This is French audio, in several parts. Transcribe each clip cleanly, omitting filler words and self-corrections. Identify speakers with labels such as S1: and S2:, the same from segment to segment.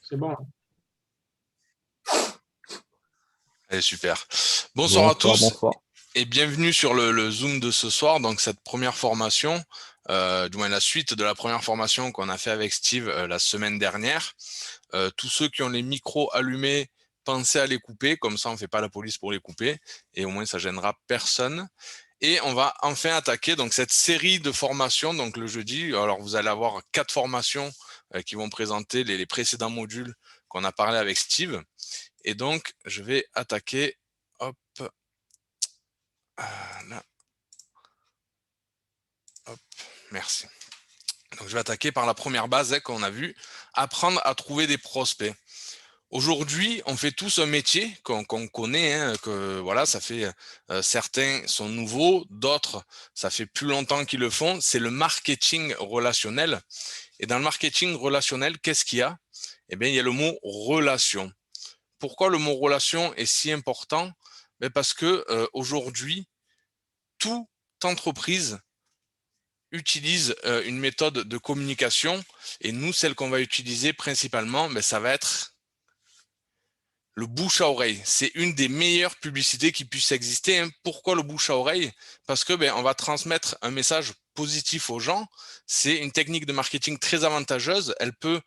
S1: C'est bon.
S2: Allez, super. Bonsoir à
S3: Bonsoir,
S2: tous
S3: bonsoir.
S2: et bienvenue sur le Zoom de ce soir. Donc, cette première formation, du moins la suite de la première formation qu'on a fait avec Steve la semaine dernière. Tous ceux qui ont les micros allumés, pensez à les couper. Comme ça, on ne fait pas la police pour les couper. Et au moins, ça gênera personne. Et on va enfin attaquer donc cette série de formations. Donc, le jeudi, alors vous allez avoir 4 formations qui vont présenter les précédents modules qu'on a parlé avec Steve. Et donc, je vais attaquer, hop, là, hop, merci. Donc, je vais attaquer par la première base qu'on a vue, apprendre à trouver des prospects. Aujourd'hui, on fait tous un métier qu'on connaît, que voilà, ça fait certains sont nouveaux, d'autres ça fait plus longtemps qu'ils le font. C'est le marketing relationnel. Et dans le marketing relationnel, qu'est-ce qu'il y a? Eh bien, il y a le mot relation. Pourquoi le mot relation est si important? Parce que aujourd'hui, toute entreprise utilise une méthode de communication et nous, celle qu'on va utiliser principalement, ça va être le bouche à oreille. C'est une des meilleures publicités qui puisse exister. Pourquoi le bouche à oreille? Parce que on va transmettre un message positif aux gens. C'est une technique de marketing très avantageuse. Elle peut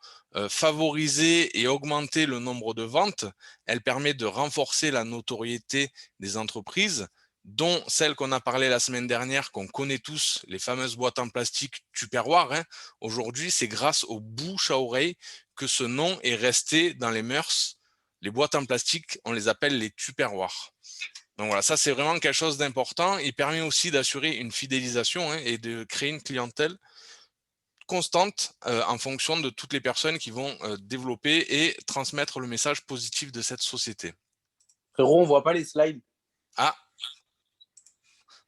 S2: favoriser et augmenter le nombre de ventes. Elle permet de renforcer la notoriété des entreprises, dont celle qu'on a parlé la semaine dernière, qu'on connaît tous, les fameuses boîtes en plastique Tupperware. Aujourd'hui, c'est grâce au bouche à oreille que ce nom est resté dans les mœurs. Les boîtes en plastique, on les appelle les Tupperware. Donc voilà, ça c'est vraiment quelque chose d'important. Il permet aussi d'assurer une fidélisation et de créer une clientèle constante en fonction de toutes les personnes qui vont développer et transmettre le message positif de cette société.
S4: Frérot, on voit pas les slides.
S2: Ah,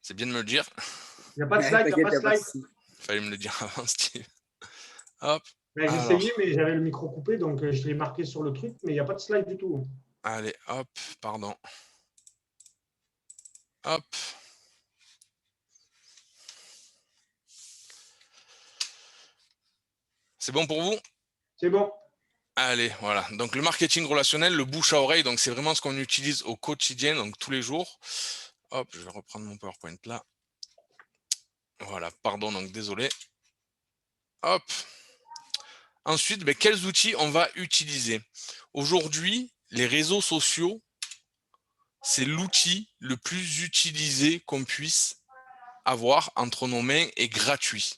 S2: c'est bien de me le dire.
S1: Il n'y a pas de slide, il n'y a pas de slide.
S2: Fallait me le dire avant, Steve. Hop.
S1: J'essayais, mais j'avais le micro coupé, donc je l'ai marqué sur le truc, mais il n'y a pas de slide du tout.
S2: Allez, hop, pardon. Hop. C'est bon pour vous?
S1: C'est bon.
S2: Allez, voilà. Donc, le marketing relationnel, le bouche à oreille, donc c'est vraiment ce qu'on utilise au quotidien, donc tous les jours. Hop, je vais reprendre mon PowerPoint là. Voilà, pardon, donc désolé. Hop. Ensuite, quels outils on va utiliser? Aujourd'hui, les réseaux sociaux, c'est l'outil le plus utilisé qu'on puisse avoir entre nos mains et gratuit.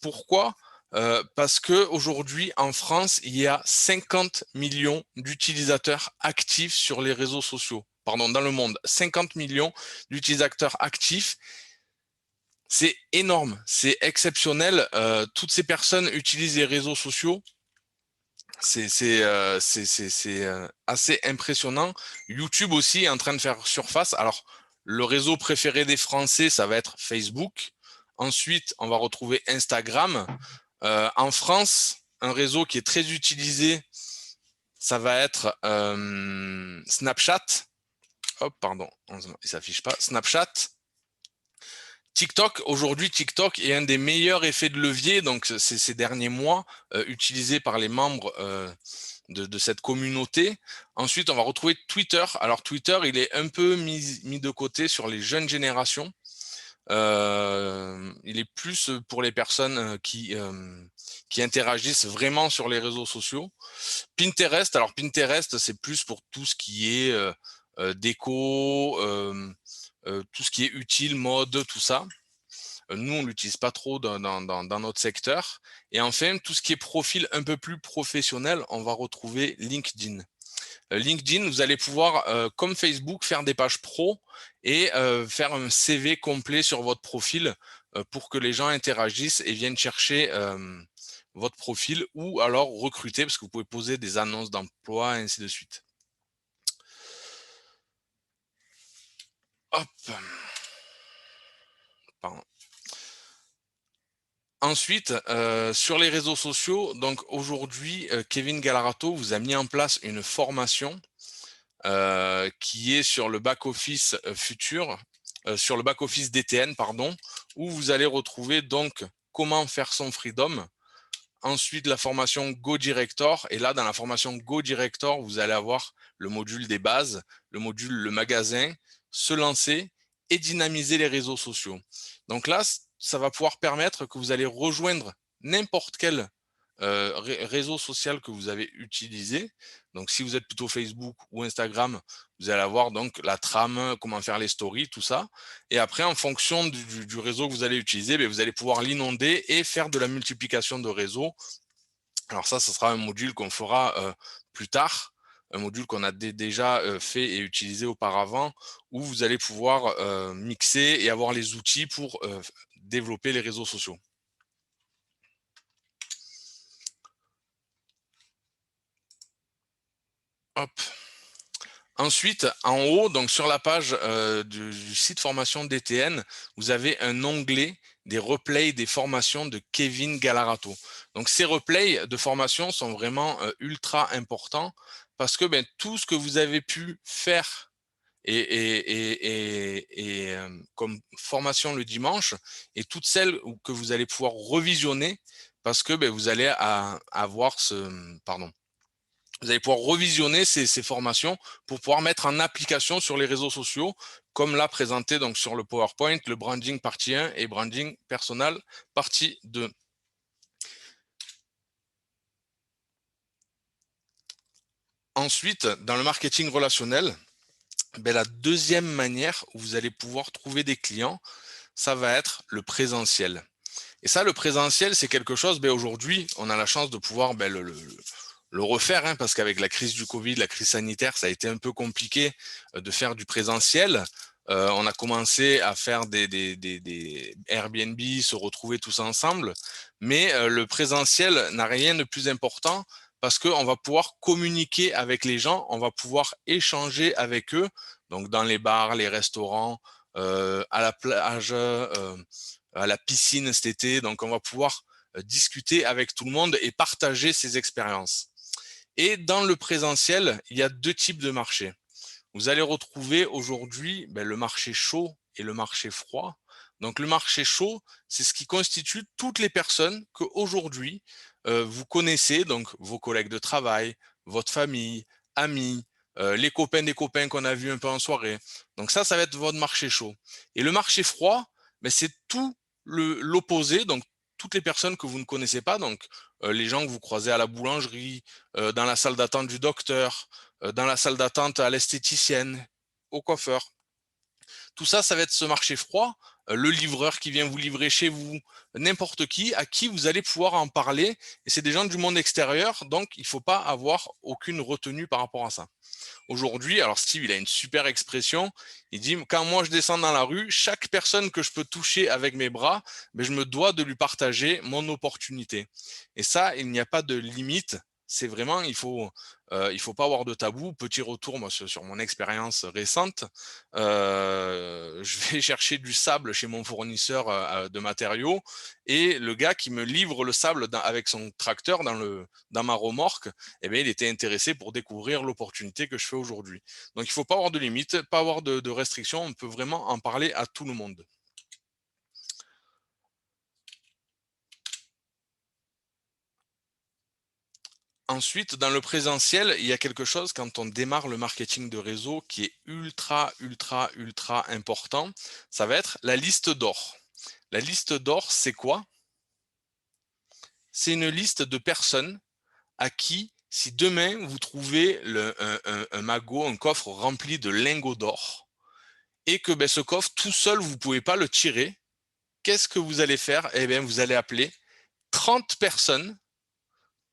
S2: Pourquoi? Parce qu'aujourd'hui, en France, il y a 50 millions d'utilisateurs actifs sur les réseaux sociaux. Pardon, dans le monde, 50 millions d'utilisateurs actifs. C'est énorme, c'est exceptionnel. Toutes ces personnes utilisent les réseaux sociaux. C'est assez impressionnant. YouTube aussi est en train de faire surface. Alors, le réseau préféré des Français, ça va être Facebook. Ensuite, on va retrouver Instagram. En France, un réseau qui est très utilisé, ça va être Snapchat. Hop, pardon, il s'affiche pas. Snapchat. TikTok, aujourd'hui, TikTok est un des meilleurs effets de levier, donc ces derniers mois, utilisé par les membres de cette communauté. Ensuite, on va retrouver Twitter. Alors, Twitter, il est un peu mis de côté sur les jeunes générations. Il est plus pour les personnes qui interagissent vraiment sur les réseaux sociaux. Pinterest, alors Pinterest, c'est plus pour tout ce qui est déco, tout ce qui est utile, mode, tout ça. Nous, on l'utilise pas trop dans notre secteur. Et enfin, tout ce qui est profil un peu plus professionnel, on va retrouver LinkedIn. LinkedIn, vous allez pouvoir, comme Facebook, faire des pages pro et faire un CV complet sur votre profil pour que les gens interagissent et viennent chercher votre profil ou alors recruter, parce que vous pouvez poser des annonces d'emploi et ainsi de suite. Hop. Pardon. Ensuite, sur les réseaux sociaux, donc aujourd'hui, Kevin Galarato vous a mis en place une formation qui est sur le back-office futur, sur le back-office DTN, pardon, où vous allez retrouver donc comment faire son freedom. Ensuite, la formation Go Director. Et là, dans la formation Go Director, vous allez avoir le module des bases, le module le magasin, se lancer et dynamiser les réseaux sociaux. Donc là, ça va pouvoir permettre que vous allez rejoindre n'importe quel réseau social que vous avez utilisé. Donc, si vous êtes plutôt Facebook ou Instagram, vous allez avoir donc la trame, comment faire les stories, tout ça. Et après, en fonction du réseau que vous allez utiliser, vous allez pouvoir l'inonder et faire de la multiplication de réseaux. Alors ça, ce sera un module qu'on fera plus tard, un module qu'on a déjà fait et utilisé auparavant, où vous allez pouvoir mixer et avoir les outils pour développer les réseaux sociaux. Hop. Ensuite, en haut, donc sur la page du site formation DTN, vous avez un onglet des replays des formations de Kevin Galarato. Donc ces replays de formation sont vraiment ultra importants parce que tout ce que vous avez pu faire comme formation le dimanche et toutes celles que vous allez pouvoir revisionner parce que vous allez avoir vous allez pouvoir revisionner ces formations pour pouvoir mettre en application sur les réseaux sociaux, comme l'a présenté donc sur le PowerPoint, le branding partie 1 et branding personnel partie 2. Ensuite, dans le marketing relationnel, la deuxième manière où vous allez pouvoir trouver des clients, ça va être le présentiel. Et ça, le présentiel, c'est quelque chose, aujourd'hui, on a la chance de pouvoir le refaire, parce qu'avec la crise du Covid, la crise sanitaire, ça a été un peu compliqué de faire du présentiel. On a commencé à faire des Airbnb, se retrouver tous ensemble, mais le présentiel n'a rien de plus important parce qu'on va pouvoir communiquer avec les gens, on va pouvoir échanger avec eux, donc dans les bars, les restaurants, à la plage, à la piscine cet été, donc on va pouvoir discuter avec tout le monde et partager ses expériences. Et dans le présentiel, il y a deux types de marchés. Vous allez retrouver aujourd'hui le marché chaud et le marché froid. Donc le marché chaud, c'est ce qui constitue toutes les personnes qu'aujourd'hui vous connaissez, donc vos collègues de travail, votre famille, amis, les copains des copains qu'on a vus un peu en soirée. Donc ça va être votre marché chaud. Et le marché froid, c'est tout l'opposé, donc toutes les personnes que vous ne connaissez pas, donc les gens que vous croisez à la boulangerie, dans la salle d'attente du docteur, dans la salle d'attente à l'esthéticienne, au coiffeur. Tout ça, ça va être ce marché froid, le livreur qui vient vous livrer chez vous, n'importe qui, à qui vous allez pouvoir en parler. Et c'est des gens du monde extérieur, donc il ne faut pas avoir aucune retenue par rapport à ça. Aujourd'hui, alors Steve, il a une super expression. Il dit, quand moi je descends dans la rue, chaque personne que je peux toucher avec mes bras, je me dois de lui partager mon opportunité. Et ça, il n'y a pas de limite. C'est vraiment, il faut pas avoir de tabou. Petit retour, moi, sur mon expérience récente, je vais chercher du sable chez mon fournisseur de matériaux et le gars qui me livre le sable avec son tracteur dans ma remorque, il était intéressé pour découvrir l'opportunité que je fais aujourd'hui. Donc, il ne faut pas avoir de limite, pas avoir de restrictions. On peut vraiment en parler à tout le monde. Ensuite, dans le présentiel, il y a quelque chose quand on démarre le marketing de réseau qui est ultra important. Ça va être la liste d'or. La liste d'or, c'est quoi? C'est une liste de personnes à qui, si demain vous trouvez un magot, un coffre rempli de lingots d'or, et que ce coffre tout seul, vous ne pouvez pas le tirer, qu'est-ce que vous allez faire? Vous allez appeler 30 personnes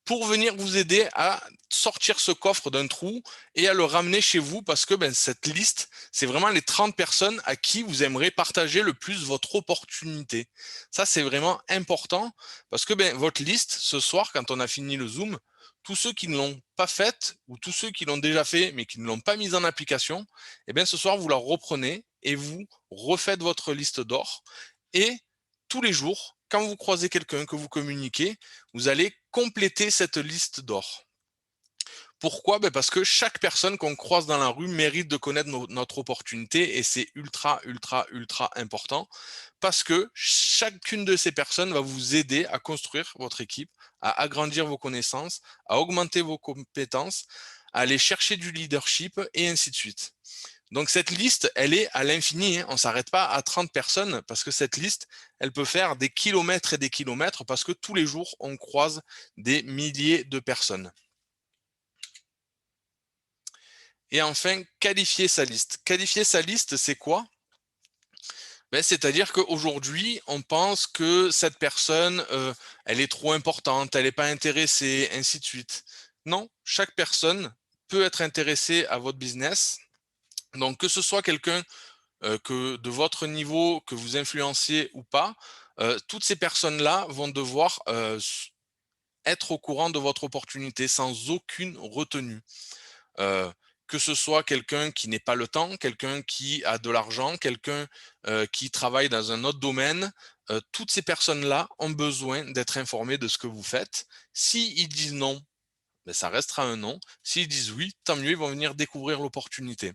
S2: pour venir vous aider à sortir ce coffre d'un trou et à le ramener chez vous parce que cette liste, c'est vraiment les 30 personnes à qui vous aimeriez partager le plus votre opportunité. Ça, c'est vraiment important parce que votre liste, ce soir, quand on a fini le Zoom, tous ceux qui ne l'ont pas faite ou tous ceux qui l'ont déjà fait mais qui ne l'ont pas mise en application, ce soir, vous la reprenez et vous refaites votre liste d'or et tous les jours, quand vous croisez quelqu'un, que vous communiquez, vous allez compléter cette liste d'or. Pourquoi? Parce que chaque personne qu'on croise dans la rue mérite de connaître notre opportunité et c'est ultra, ultra, ultra important parce que chacune de ces personnes va vous aider à construire votre équipe, à agrandir vos connaissances, à augmenter vos compétences, à aller chercher du leadership et ainsi de suite. Donc cette liste, elle est à l'infini, hein. On ne s'arrête pas à 30 personnes parce que cette liste, elle peut faire des kilomètres et des kilomètres parce que tous les jours, on croise des milliers de personnes. Et enfin, qualifier sa liste. Qualifier sa liste, c'est quoi? C'est-à-dire qu'aujourd'hui, on pense que cette personne, elle est trop importante, elle n'est pas intéressée, ainsi de suite. Non, chaque personne peut être intéressée à votre business. Donc, que ce soit quelqu'un que de votre niveau, que vous influenciez ou pas, toutes ces personnes-là vont devoir être au courant de votre opportunité sans aucune retenue. Euh, que ce soit quelqu'un qui n'ait pas le temps, quelqu'un qui a de l'argent, quelqu'un qui travaille dans un autre domaine, toutes ces personnes-là ont besoin d'être informées de ce que vous faites. S'ils disent non, ça restera un non. S'ils disent oui, tant mieux, ils vont venir découvrir l'opportunité.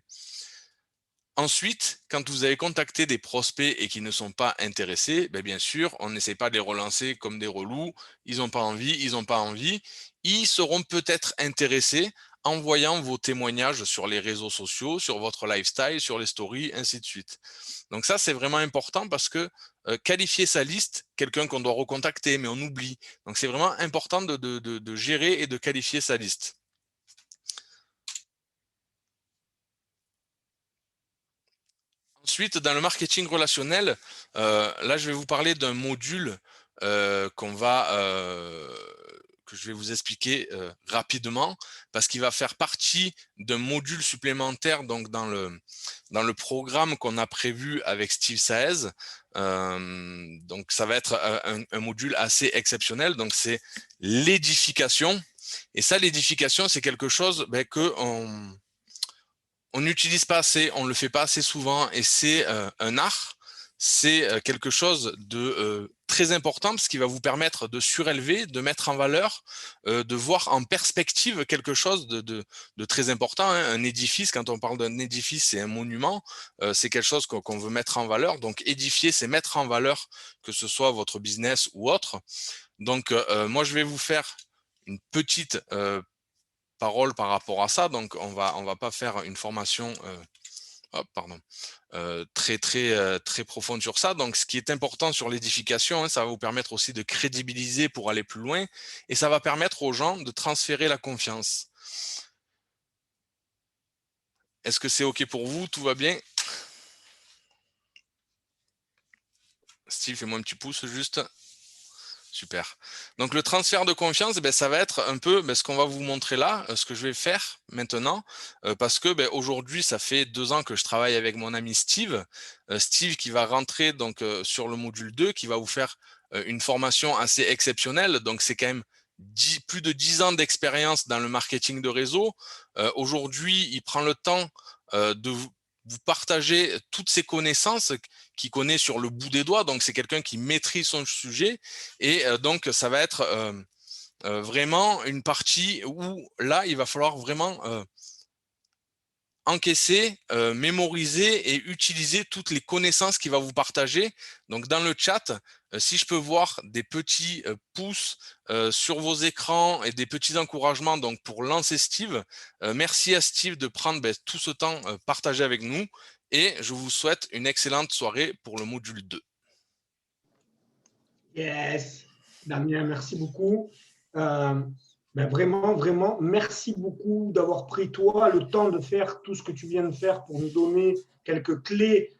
S2: Ensuite, quand vous avez contacté des prospects et qui ne sont pas intéressés, bien sûr, on n'essaie pas de les relancer comme des relous. Ils n'ont pas envie, ils n'ont pas envie. Ils seront peut-être intéressés en voyant vos témoignages sur les réseaux sociaux, sur votre lifestyle, sur les stories, ainsi de suite. Donc ça, c'est vraiment important parce que qualifier sa liste, quelqu'un qu'on doit recontacter, mais on oublie. Donc c'est vraiment important de gérer et de qualifier sa liste. Ensuite, dans le marketing relationnel, là, je vais vous parler d'un module que je vais vous expliquer rapidement parce qu'il va faire partie d'un module supplémentaire donc dans le programme qu'on a prévu avec Steve Saez. Donc, ça va être un module assez exceptionnel. Donc, c'est l'édification. Et ça, l'édification, c'est quelque chose on n'utilise pas assez, on ne le fait pas assez souvent et c'est un art, c'est quelque chose de très important parce qu'il va vous permettre de surélever, de mettre en valeur, de voir en perspective quelque chose de très important, hein. Un édifice, quand on parle d'un édifice, c'est un monument, c'est quelque chose qu'on veut mettre en valeur. Donc édifier, c'est mettre en valeur, que ce soit votre business ou autre. Donc moi, je vais vous faire une petite parole par rapport à ça. Donc, on va pas faire une formation très profonde sur ça. Donc, ce qui est important sur l'édification, hein, ça va vous permettre aussi de crédibiliser pour aller plus loin et ça va permettre aux gens de transférer la confiance. Est-ce que c'est OK pour vous? Tout va bien? Steve, fais-moi un petit pouce juste. Super. Donc le transfert de confiance, ça va être un peu ce qu'on va vous montrer là, ce que je vais faire maintenant, parce que aujourd'hui, ça fait 2 ans que je travaille avec mon ami Steve. Steve qui va rentrer donc sur le module 2, qui va vous faire une formation assez exceptionnelle. Donc c'est quand même plus de 10 ans d'expérience dans le marketing de réseau. Aujourd'hui, il prend le temps de vous partager toutes ces connaissances qu'il connaît sur le bout des doigts. Donc, c'est quelqu'un qui maîtrise son sujet. Et donc, ça va être vraiment une partie où là, il va falloir vraiment encaisser, mémoriser et utiliser toutes les connaissances qu'il va vous partager. Donc, dans le chat, si je peux voir des petits pouces sur vos écrans et des petits encouragements donc pour lancer Steve. Merci à Steve de prendre tout ce temps partagé avec nous et je vous souhaite une excellente soirée pour le module 2.
S1: Yes, Damien, merci beaucoup. Vraiment, vraiment, merci beaucoup d'avoir pris toi le temps de faire tout ce que tu viens de faire pour nous donner quelques clés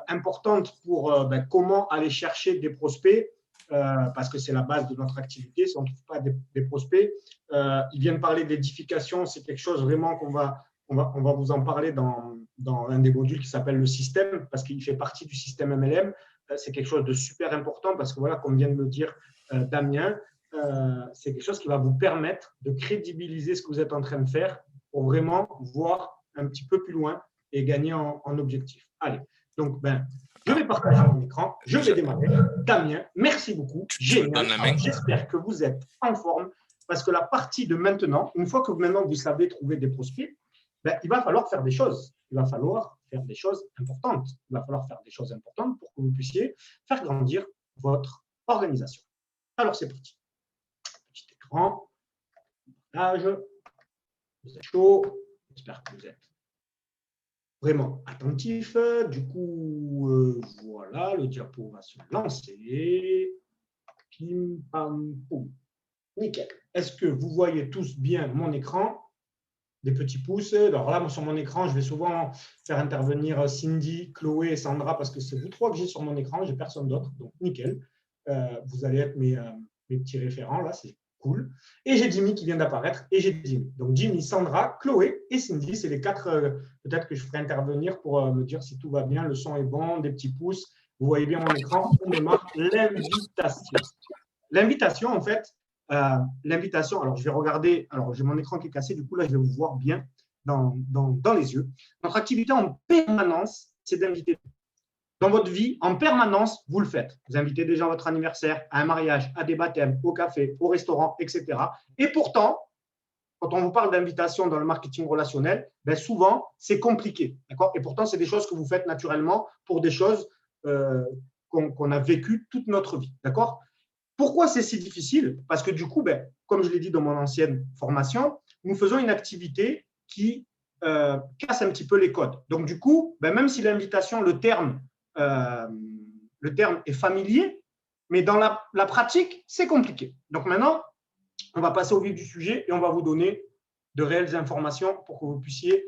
S1: importantes pour comment aller chercher des prospects, parce que c'est la base de notre activité. Si on ne trouve pas des prospects, il vient de parler d'édification, c'est quelque chose vraiment qu'on va vous en parler dans un des modules qui s'appelle le système, parce qu'il fait partie du système MLM. C'est quelque chose de super important parce que voilà, comme vient de le dire Damien, c'est quelque chose qui va vous permettre de crédibiliser ce que vous êtes en train de faire pour vraiment voir un petit peu plus loin et gagner en objectif. Allez, donc je vais partager mon écran, je vais démarrer. Damien, merci beaucoup. Génial. J'espère que vous êtes en forme. parce que la partie de maintenant, une fois que maintenant vous savez trouver des prospects, ben, il va falloir faire des choses. Il va falloir faire des choses importantes. Il va falloir faire des choses importantes pour que vous puissiez faire grandir votre organisation. Alors, c'est parti. Petit écran, page, vous êtes chaud, j'espère que vous êtes vraiment attentif. Du coup, voilà, le diapo va se lancer. Pim, pam, poum. Nickel. Est-ce que vous voyez tous bien mon écran? Des petits pouces. Alors là, sur mon écran, je vais souvent faire intervenir Cindy, Chloé et Sandra parce que c'est vous trois que j'ai sur mon écran, je n'ai personne d'autre. Donc, nickel. Vous allez être mes petits référents là, c'est cool. Et j'ai Jimmy qui vient d'apparaître et j'ai Jimmy. Donc, Jimmy, Sandra, Chloé et Cindy, c'est les quatre peut-être que je ferai intervenir pour me dire si tout va bien, le son est bon, des petits pouces. Vous voyez bien mon écran. On démarre l'invitation. L'invitation, en fait, l'invitation, alors je vais regarder, alors j'ai mon écran qui est cassé, du coup là je vais vous voir bien dans les yeux. Notre activité en permanence, c'est d'inviter. Dans votre vie, en permanence, vous le faites. Vous invitez des gens à votre anniversaire, à un mariage, à des baptêmes, au café, au restaurant, etc. Et pourtant, quand on vous parle d'invitation dans le marketing relationnel, ben souvent, c'est compliqué. D'accord ? Et pourtant, c'est des choses que vous faites naturellement pour des choses qu'on a vécues toute notre vie. D'accord ? Pourquoi c'est si difficile? Parce que du coup, ben, comme je l'ai dit dans mon ancienne formation, nous faisons une activité qui casse un petit peu les codes. Donc du coup, ben, même si l'invitation, le terme est familier, mais dans la pratique, c'est compliqué. Donc maintenant, on va passer au vif du sujet et on va vous donner de réelles informations pour que vous puissiez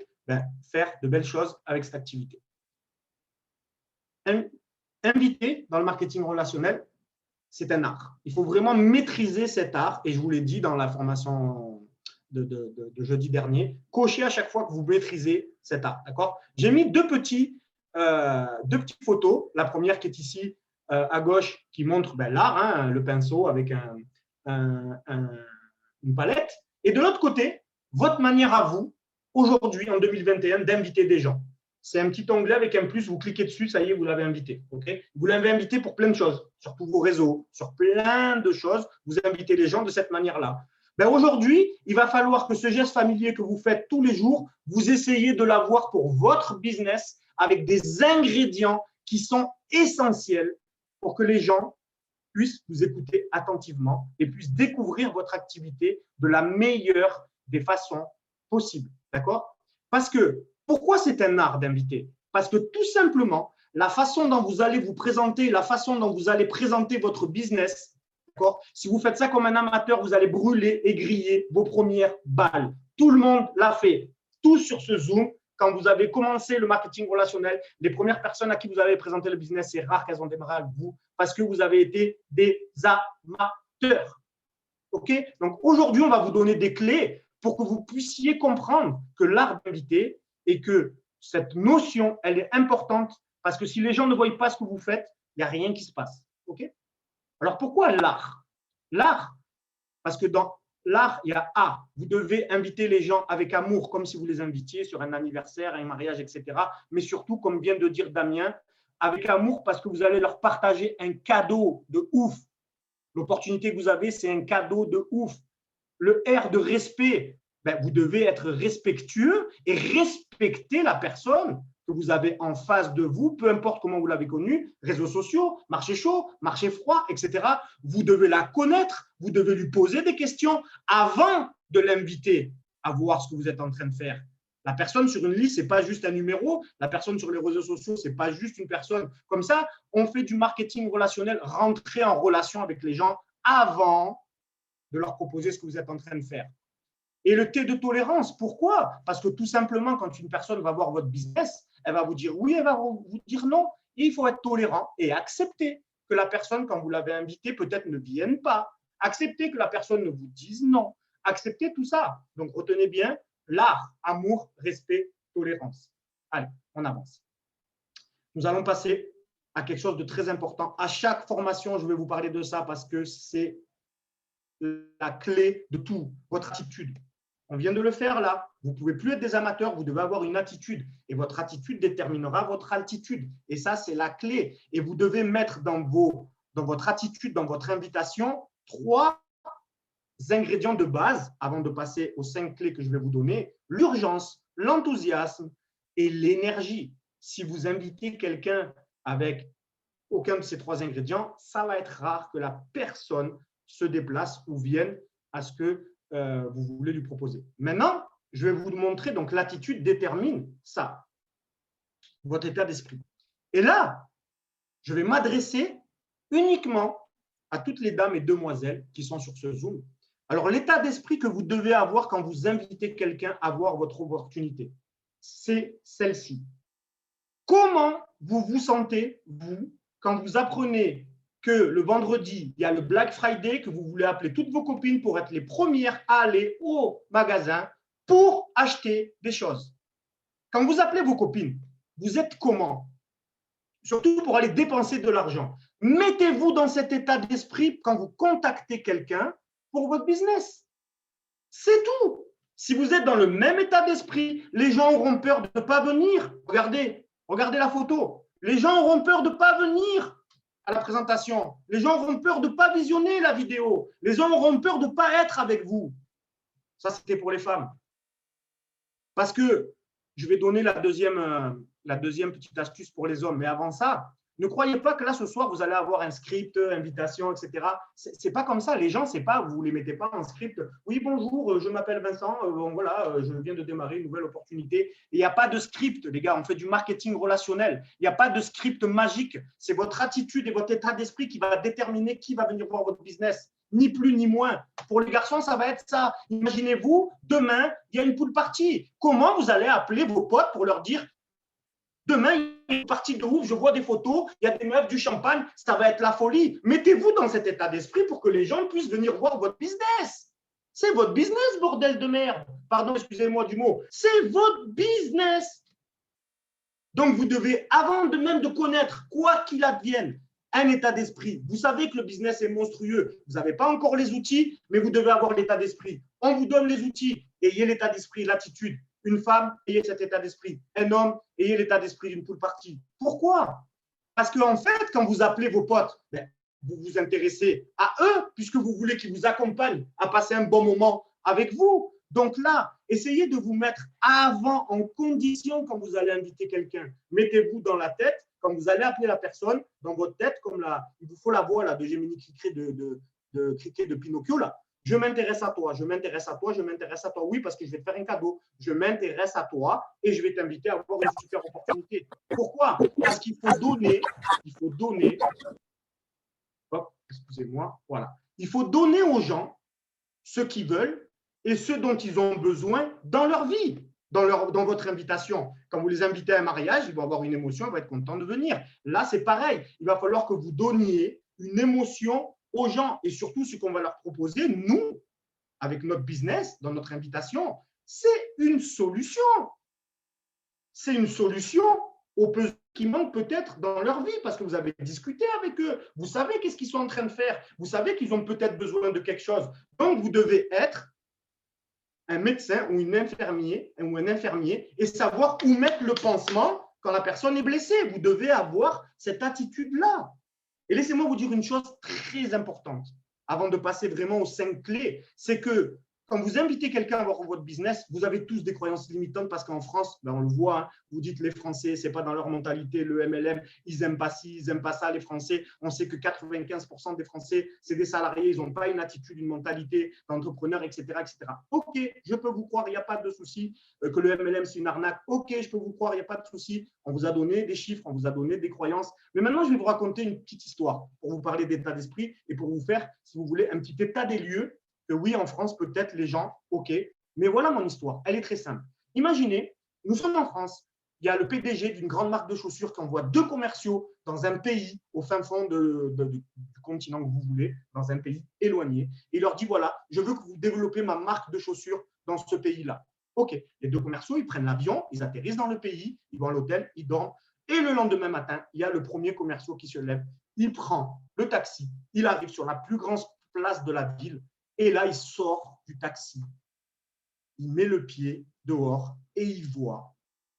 S1: faire de belles choses avec cette activité. Inviter dans le marketing relationnel, c'est un art. Il faut vraiment maîtriser cet art, et je vous l'ai dit dans la formation de jeudi dernier, cochez à chaque fois que vous maîtrisez cet art. D'accord ? J'ai mis deux petites photos. La première qui est ici à gauche, qui montre l'art, hein, le pinceau avec une palette. Et de l'autre côté, votre manière à vous, aujourd'hui, en 2021, d'inviter des gens. C'est un petit onglet avec un plus, vous cliquez dessus, ça y est, vous l'avez invité. Okay, vous l'avez invité pour plein de choses, sur tous vos réseaux, sur plein de choses. Vous invitez les gens de cette manière-là. Aujourd'hui, il va falloir que ce geste familier que vous faites tous les jours, vous essayez de l'avoir pour votre business avec des ingrédients qui sont essentiels pour que les gens puissent vous écouter attentivement et puissent découvrir votre activité de la meilleure des façons possibles. D'accord ? Parce que pourquoi c'est un art d'inviter? Parce que tout simplement, la façon dont vous allez vous présenter, la façon dont vous allez présenter votre business, si vous faites ça comme un amateur, vous allez brûler et griller vos premières balles. Tout le monde l'a fait. Tous sur ce Zoom, quand vous avez commencé le marketing relationnel, les premières personnes à qui vous avez présenté le business, c'est rare qu'elles ont démarré avec vous parce que vous avez été des amateurs. Okay ? Donc aujourd'hui, on va vous donner des clés pour que vous puissiez comprendre que l'art d'inviter et que cette notion, elle est importante parce que si les gens ne voient pas ce que vous faites, il n'y a rien qui se passe. Okay ? Alors, pourquoi l'art? L'art, parce que dans l'art, il y a A. Vous devez inviter les gens avec amour, comme si vous les invitiez sur un anniversaire, un mariage, etc. Mais surtout, comme vient de dire Damien, avec amour parce que vous allez leur partager un cadeau de ouf. L'opportunité que vous avez, c'est un cadeau de ouf. Le R de respect, vous devez être respectueux et respecter la personne que vous avez en face de vous, peu importe comment vous l'avez connue, réseaux sociaux, marché chaud, marché froid, etc. Vous devez la connaître, vous devez lui poser des questions avant de l'inviter à voir ce que vous êtes en train de faire. La personne sur une liste, ce n'est pas juste un numéro. La personne sur les réseaux sociaux, ce n'est pas juste une personne. Comme ça, on fait du marketing relationnel, rentrer en relation avec les gens avant de leur proposer ce que vous êtes en train de faire. Et le T de tolérance, pourquoi? Parce que tout simplement, quand une personne va voir votre business, elle va vous dire oui, elle va vous dire non. Et il faut être tolérant et accepter que la personne, quand vous l'avez invitée, peut-être ne vienne pas. Accepter que la personne ne vous dise non. Accepter tout ça. Donc, retenez bien l'art, amour, respect, tolérance. Allez, on avance. Nous allons passer à quelque chose de très important. À chaque formation, je vais vous parler de ça parce que c'est la clé de tout, votre attitude. On vient de le faire là. Vous ne pouvez plus être des amateurs, vous devez avoir une attitude. Et votre attitude déterminera votre altitude. Et ça, c'est la clé. Et vous devez mettre dans votre attitude, dans votre invitation, 3 ingrédients de base, avant de passer aux 5 clés que je vais vous donner, l'urgence, l'enthousiasme et l'énergie. Si vous invitez quelqu'un avec aucun de ces 3 ingrédients, ça va être rare que la personne se déplace ou vienne à ce que vous voulez lui proposer. Maintenant, je vais vous montrer, donc l'attitude détermine ça, votre état d'esprit. Et là, je vais m'adresser uniquement à toutes les dames et demoiselles qui sont sur ce Zoom. Alors, l'état d'esprit que vous devez avoir quand vous invitez quelqu'un à voir votre opportunité, c'est celle-ci. Comment vous vous sentez, vous, quand vous apprenez que le vendredi, il y a le Black Friday, que vous voulez appeler toutes vos copines pour être les premières à aller au magasin pour acheter des choses? Quand vous appelez vos copines, vous êtes comment? Surtout pour aller dépenser de l'argent. Mettez-vous dans cet état d'esprit quand vous contactez quelqu'un pour votre business. C'est tout. Si vous êtes dans le même état d'esprit, les gens auront peur de ne pas venir. Regardez la photo. Les gens auront peur de ne pas venir à la présentation. Les gens auront peur de ne pas visionner la vidéo. Les gens auront peur de ne pas être avec vous. Ça, c'était pour les femmes. Parce que je vais donner la deuxième petite astuce pour les hommes. Mais avant ça, ne croyez pas que là, ce soir, vous allez avoir un script, invitation, etc. C'est pas comme ça. Les gens, c'est pas, vous ne les mettez pas en script. Oui, bonjour, je m'appelle Vincent. Bon, voilà, je viens de démarrer une nouvelle opportunité. Il n'y a pas de script, les gars. On fait du marketing relationnel. Il n'y a pas de script magique. C'est votre attitude et votre état d'esprit qui va déterminer qui va venir voir votre business. Ni plus ni moins. Pour les garçons, ça va être ça. Imaginez-vous, demain, il y a une pool party. Comment vous allez appeler vos potes pour leur dire demain, il y a une partie de ouf, je vois des photos, il y a des meufs, du champagne, ça va être la folie. Mettez-vous dans cet état d'esprit pour que les gens puissent venir voir votre business. C'est votre business, bordel de merde. Pardon, excusez-moi du mot. C'est votre business. Donc, vous devez, avant de même de connaître, quoi qu'il advienne, un état d'esprit. Vous savez que le business est monstrueux. Vous n'avez pas encore les outils, mais vous devez avoir l'état d'esprit. On vous donne les outils. Ayez l'état d'esprit, l'attitude. Une femme, ayez cet état d'esprit. Un homme, ayez l'état d'esprit d'une pool party. Pourquoi? Parce qu'en fait, quand vous appelez vos potes, vous vous intéressez à eux, puisque vous voulez qu'ils vous accompagnent à passer un bon moment avec vous. Donc là, essayez de vous mettre avant en condition quand vous allez inviter quelqu'un. Mettez-vous dans la tête, quand vous allez appeler la personne, dans votre tête, comme il vous faut la voix là, de Gemini Criquet de Pinocchio, là. Je m'intéresse à toi, je m'intéresse à toi, je m'intéresse à toi. Oui, parce que je vais te faire un cadeau. Je m'intéresse à toi et je vais t'inviter à avoir une super opportunité. Pourquoi? Parce qu'il faut donner, hop, excusez-moi, voilà. Il faut donner aux gens ce qu'ils veulent et ce dont ils ont besoin dans leur vie, dans votre invitation. Quand vous les invitez à un mariage, ils vont avoir une émotion, ils vont être contents de venir. Là, c'est pareil. Il va falloir que vous donniez une émotion aux gens et surtout ce qu'on va leur proposer, nous, avec notre business, dans notre invitation, c'est une solution. C'est une solution aux besoins qui manquent peut-être dans leur vie parce que vous avez discuté avec eux. Vous savez qu'est-ce qu'ils sont en train de faire. Vous savez qu'ils ont peut-être besoin de quelque chose. Donc, vous devez être un médecin ou un infirmier et savoir où mettre le pansement quand la personne est blessée. Vous devez avoir cette attitude-là. Et laissez-moi vous dire une chose très importante avant de passer vraiment aux 5 clés, c'est que quand vous invitez quelqu'un à voir votre business, vous avez tous des croyances limitantes parce qu'en France, on le voit, hein, vous dites les Français, ce n'est pas dans leur mentalité, le MLM, ils n'aiment pas ci, ils n'aiment pas ça, les Français. On sait que 95% des Français, c'est des salariés, ils n'ont pas une attitude, une mentalité d'entrepreneur, etc., etc. Ok, je peux vous croire, il n'y a pas de souci, que le MLM, c'est une arnaque. Ok, je peux vous croire, il n'y a pas de souci. On vous a donné des chiffres, on vous a donné des croyances. Mais maintenant, je vais vous raconter une petite histoire pour vous parler d'état d'esprit et pour vous faire, si vous voulez, un petit état des lieux. Que oui, en France, peut-être les gens, ok, mais voilà mon histoire, elle est très simple. Imaginez, nous sommes en France, il y a le PDG d'une grande marque de chaussures qui envoie 2 commerciaux dans un pays, au fin fond du continent que vous voulez, dans un pays éloigné, et il leur dit, voilà, je veux que vous développez ma marque de chaussures dans ce pays-là. Ok, les 2 commerciaux, ils prennent l'avion, ils atterrissent dans le pays, ils vont à l'hôtel, ils dorment, et le lendemain matin, il y a le premier commercial qui se lève, il prend le taxi, il arrive sur la plus grande place de la ville, et là, il sort du taxi, il met le pied dehors et il voit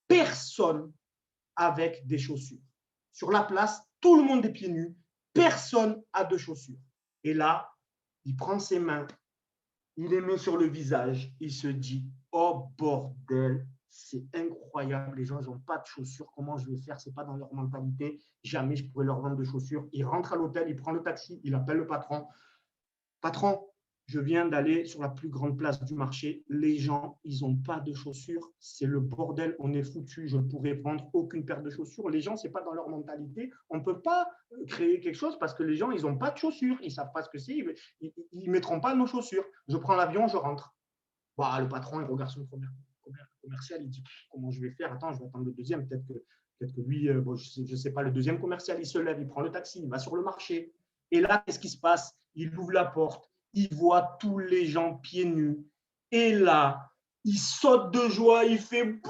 S1: personne avec des chaussures. Sur la place, tout le monde est pieds nus, personne n'a de chaussures. Et là, il prend ses mains il les met sur le visage, il se dit « Oh bordel, c'est incroyable, les gens n'ont pas de chaussures, comment je vais faire? Ce n'est pas dans leur mentalité, jamais je pourrais leur vendre de chaussures. » Il rentre à l'hôtel, il prend le taxi, il appelle le patron. « Patron, je viens d'aller sur la plus grande place du marché. Les gens, ils n'ont pas de chaussures. C'est le bordel, on est foutu. Je ne pourrais vendre aucune paire de chaussures. Les gens, ce n'est pas dans leur mentalité. On ne peut pas créer quelque chose parce que les gens, ils n'ont pas de chaussures. Ils ne savent pas ce que c'est. Ils ne mettront pas nos chaussures. Je prends l'avion, je rentre. » Bah, le patron, il regarde son commercial. Il dit « Comment je vais faire? Attends, je vais attendre le deuxième. Peut-être que lui, bon, je ne sais pas, le deuxième commercial, il se lève, il prend le taxi, il va sur le marché. Et là, qu'est-ce qui se passe? Il ouvre la porte. Il voit tous les gens pieds nus. Et là, il saute de joie. Il fait « Bon,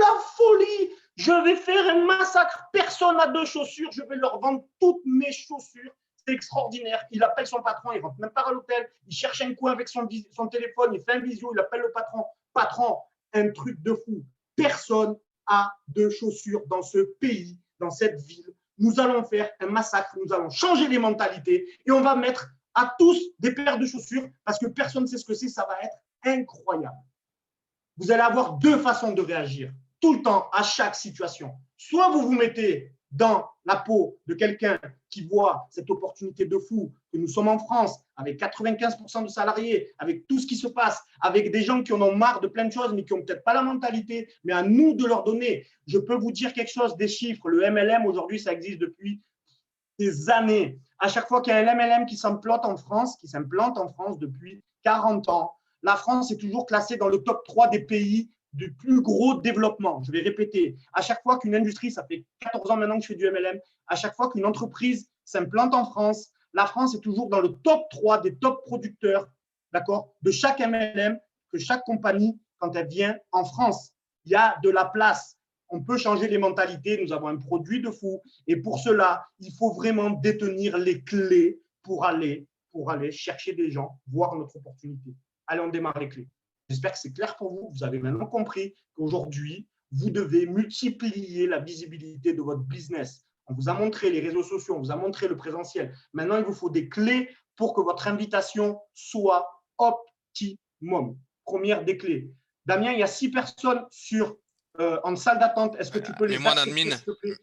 S1: la folie! Je vais faire un massacre. Personne n'a de chaussures. Je vais leur vendre toutes mes chaussures. C'est extraordinaire. » Il appelle son patron. Il ne rentre même pas à l'hôtel. Il cherche un coin avec son téléphone. Il fait un visio. Il appelle le patron. « Patron, un truc de fou. Personne n'a de chaussures dans ce pays, dans cette ville. Nous allons faire un massacre. Nous allons changer les mentalités. Et on va mettre à tous des paires de chaussures parce que personne ne sait ce que c'est, ça va être incroyable. » Vous allez avoir deux façons de réagir tout le temps à chaque situation. Soit vous vous mettez dans la peau de quelqu'un qui voit cette opportunité de fou, que nous sommes en France, avec 95% de salariés, avec tout ce qui se passe, avec des gens qui en ont marre de plein de choses, mais qui n'ont peut-être pas la mentalité, mais à nous de leur donner. Je peux vous dire quelque chose, des chiffres. Le MLM, aujourd'hui, ça existe depuis des années. À chaque fois qu'il y a un MLM qui s'implante en France, depuis 40 ans, la France est toujours classée dans le top 3 des pays du plus gros développement. Je vais répéter, à chaque fois qu'une industrie, ça fait 14 ans maintenant que je fais du MLM, à chaque fois qu'une entreprise s'implante en France, la France est toujours dans le top 3 des top producteurs, d'accord, de chaque MLM, que chaque compagnie, quand elle vient en France, il y a de la place. On peut changer les mentalités, nous avons un produit de fou. Et pour cela, il faut vraiment détenir les clés pour aller chercher des gens, voir notre opportunité. Allez, on démarre les clés. J'espère que c'est clair pour vous. Vous avez maintenant compris qu'aujourd'hui, vous devez multiplier la visibilité de votre business. On vous a montré les réseaux sociaux, on vous a montré le présentiel. Maintenant, il vous faut des clés pour que votre invitation soit optimum. Première des clés. Damien, il y a 6 personnes en salle d'attente. Est-ce que tu peux les accepter?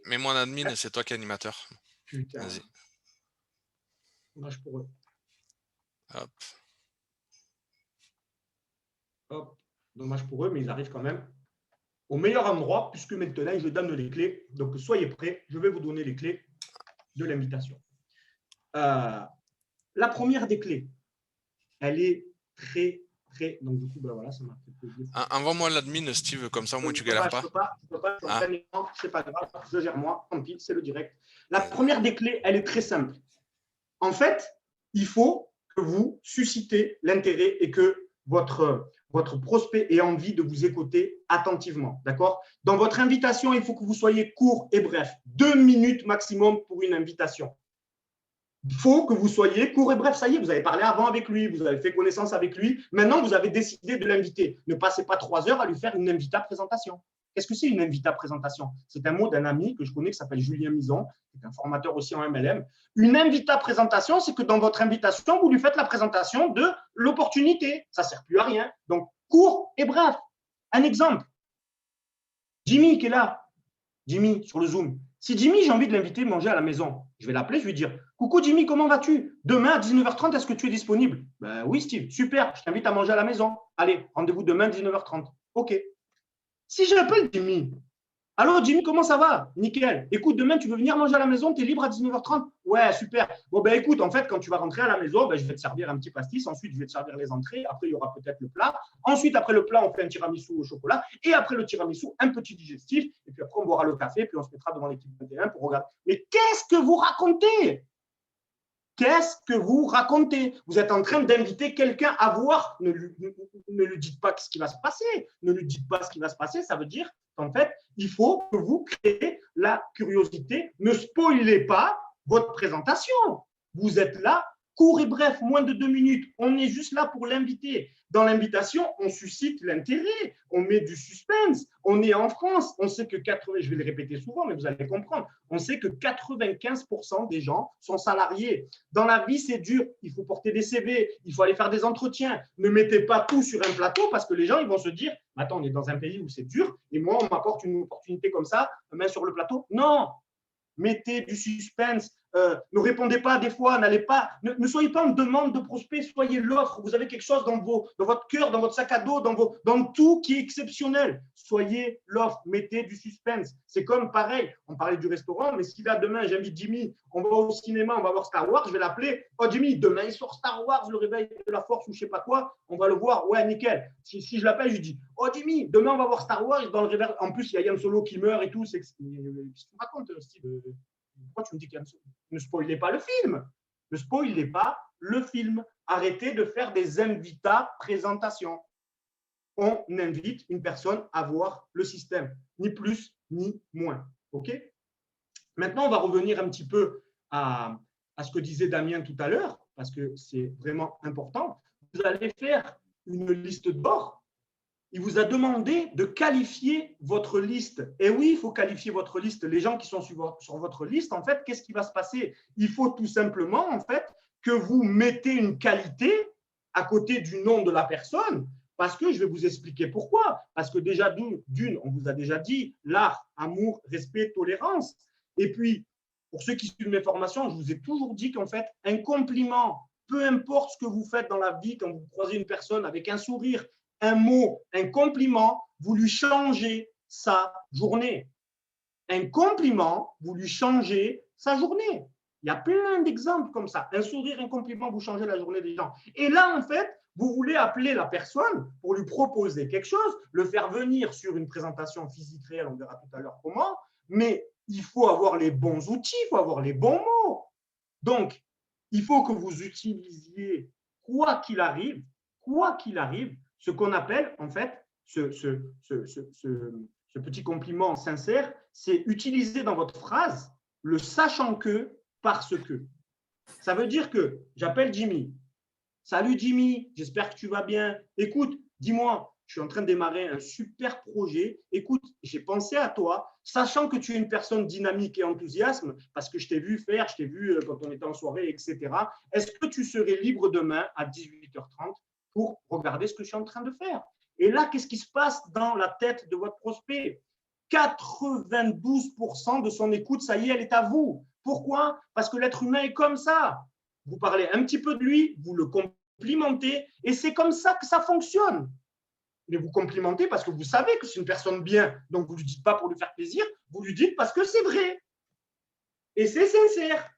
S2: Mets-moi en admin, c'est toi qui es animateur.
S1: Putain.
S2: Vas-y.
S1: Dommage pour eux.
S2: Hop.
S1: Hop. Dommage pour eux, mais ils arrivent quand même au meilleur endroit, puisque maintenant, je donne les clés. Donc, soyez prêts. Je vais vous donner les clés de l'invitation. La première des clés, elle est très. Donc, du coup, ben voilà, ça m'a fait plaisir.
S2: Envoie-moi l'admin, Steve, comme ça, au moins tu ne galères pas.
S1: Je peux pas. C'est pas grave, je gère moi. Tant pis, c'est le direct. La première des clés, elle est très simple. En fait, il faut que vous suscitez l'intérêt et que votre prospect ait envie de vous écouter attentivement. D'accord? Dans votre invitation, il faut que vous soyez court et bref. 2 minutes maximum pour une invitation. Il faut que vous soyez court et bref. Ça y est, vous avez parlé avant avec lui, vous avez fait connaissance avec lui. Maintenant, vous avez décidé de l'inviter. Ne passez pas 3 heures à lui faire une invita présentation. Qu'est-ce que c'est une invita présentation? C'est un mot d'un ami que je connais qui s'appelle Julien Mison, qui est un formateur aussi en MLM. Une invita présentation, c'est que dans votre invitation, vous lui faites la présentation de l'opportunité. Ça ne sert plus à rien. Donc, court et bref. Un exemple. Jimmy qui est là. Jimmy, sur le Zoom. Si Jimmy, j'ai envie de l'inviter manger à la maison, je vais l'appeler, je vais lui dire « Coucou Jimmy, comment vas-tu? Demain à 19h30, est-ce que tu es disponible ?»« Ben oui Steve, super, je t'invite à manger à la maison. Allez, rendez-vous demain 19h30. » Ok. Si j'appelle Jimmy, « Allô Jimmy, comment ça va? Nickel. Écoute, demain tu veux venir manger à la maison, tu es libre à 19h30? Ouais, super. Bon ben écoute, en fait, quand tu vas rentrer à la maison, ben, je vais te servir un petit pastis, ensuite je vais te servir les entrées, après il y aura peut-être le plat. Ensuite, après le plat, on fait un tiramisu au chocolat. Et après le tiramisu, un petit digestif. Et puis après, on boira le café, puis on se mettra devant l'équipe 21 pour regarder. Mais qu'est-ce que vous racontez? Qu'est-ce que vous racontez? Vous êtes en train d'inviter quelqu'un à voir. Ne lui dites pas ce qui va se passer. Ne lui dites pas ce qui va se passer. Ça veut dire qu'en fait, il faut que vous créez la curiosité. Ne spoilez pas votre présentation. Vous êtes là, court et bref, moins de 2 minutes. On est juste là pour l'inviter. Dans l'invitation, on suscite l'intérêt, on met du suspense. On est en France, on sait que 80, je vais le répéter souvent, mais vous allez comprendre, on sait que 95% des gens sont salariés. Dans la vie, c'est dur. Il faut porter des CV, il faut aller faire des entretiens. Ne mettez pas tout sur un plateau parce que les gens ils vont se dire « Attends, on est dans un pays où c'est dur et moi, on m'apporte une opportunité comme ça, main sur le plateau. » Non, mettez du suspense. Ne répondez pas des fois, n'allez pas, ne soyez pas en demande de prospect, soyez l'offre. Vous avez quelque chose dans votre cœur, dans votre sac à dos, dans tout qui est exceptionnel. Soyez l'offre, mettez du suspense. C'est comme pareil, on parlait du restaurant, mais si là demain j'invite Jimmy, on va au cinéma, on va voir Star Wars, je vais l'appeler. Oh Jimmy, demain il sort Star Wars, le réveil de la force ou je sais pas quoi, on va le voir. Ouais, nickel. Si je l'appelle, je lui dis oh Jimmy, demain on va voir Star Wars dans le réveil. En plus, il y a Yann Solo qui meurt et tout. C'est ce que tu me racontes, Steve. Pourquoi tu me dis qu'il y a ne spoilez pas le film. Ne spoilez pas le film. Arrêtez de faire des invitats présentations. On invite une personne à voir le système, ni plus ni moins. OK ? Maintenant, on va revenir un petit peu à ce que disait Damien tout à l'heure, parce que c'est vraiment important. Vous allez faire une liste de bord. Il vous a demandé de qualifier votre liste. Et oui, il faut qualifier votre liste. Les gens qui sont sur votre liste, en fait, qu'est-ce qui va se passer? Il faut tout simplement, en fait, que vous mettez une qualité à côté du nom de la personne, parce que je vais vous expliquer pourquoi. Parce que déjà, d'une, on vous a déjà dit, l'art, amour, respect, tolérance. Et puis, pour ceux qui suivent mes formations, je vous ai toujours dit qu'en fait, un compliment, peu importe ce que vous faites dans la vie, quand vous croisez une personne avec un sourire, un mot, un compliment, vous lui changez sa journée. Un compliment, vous lui changez sa journée. Il y a plein d'exemples comme ça. Un sourire, un compliment, vous changez la journée des gens. Et là, en fait, vous voulez appeler la personne pour lui proposer quelque chose, le faire venir sur une présentation physique réelle, on verra tout à l'heure comment, mais il faut avoir les bons outils, il faut avoir les bons mots. Donc, il faut que vous utilisiez, quoi qu'il arrive, ce qu'on appelle en fait ce petit compliment sincère, c'est utiliser dans votre phrase le sachant que, parce que. Ça veut dire que j'appelle Jimmy. Salut Jimmy, j'espère que tu vas bien. Écoute, dis-moi, je suis en train de démarrer un super projet. Écoute, j'ai pensé à toi, sachant que tu es une personne dynamique et enthousiaste, parce que je t'ai vu faire, je t'ai vu quand on était en soirée, etc. Est-ce que tu serais libre demain à 18h30 pour regarder ce que je suis en train de faire? Et là, qu'est-ce qui se passe dans la tête de votre prospect? 92% de son écoute, ça y est, elle est à vous. Pourquoi? Parce que l'être humain est comme ça. Vous parlez un petit peu de lui, vous le complimentez, et c'est comme ça que ça fonctionne. Mais vous complimentez parce que vous savez que c'est une personne bien, donc vous ne lui dites pas pour lui faire plaisir, vous lui dites parce que c'est vrai. Et c'est sincère.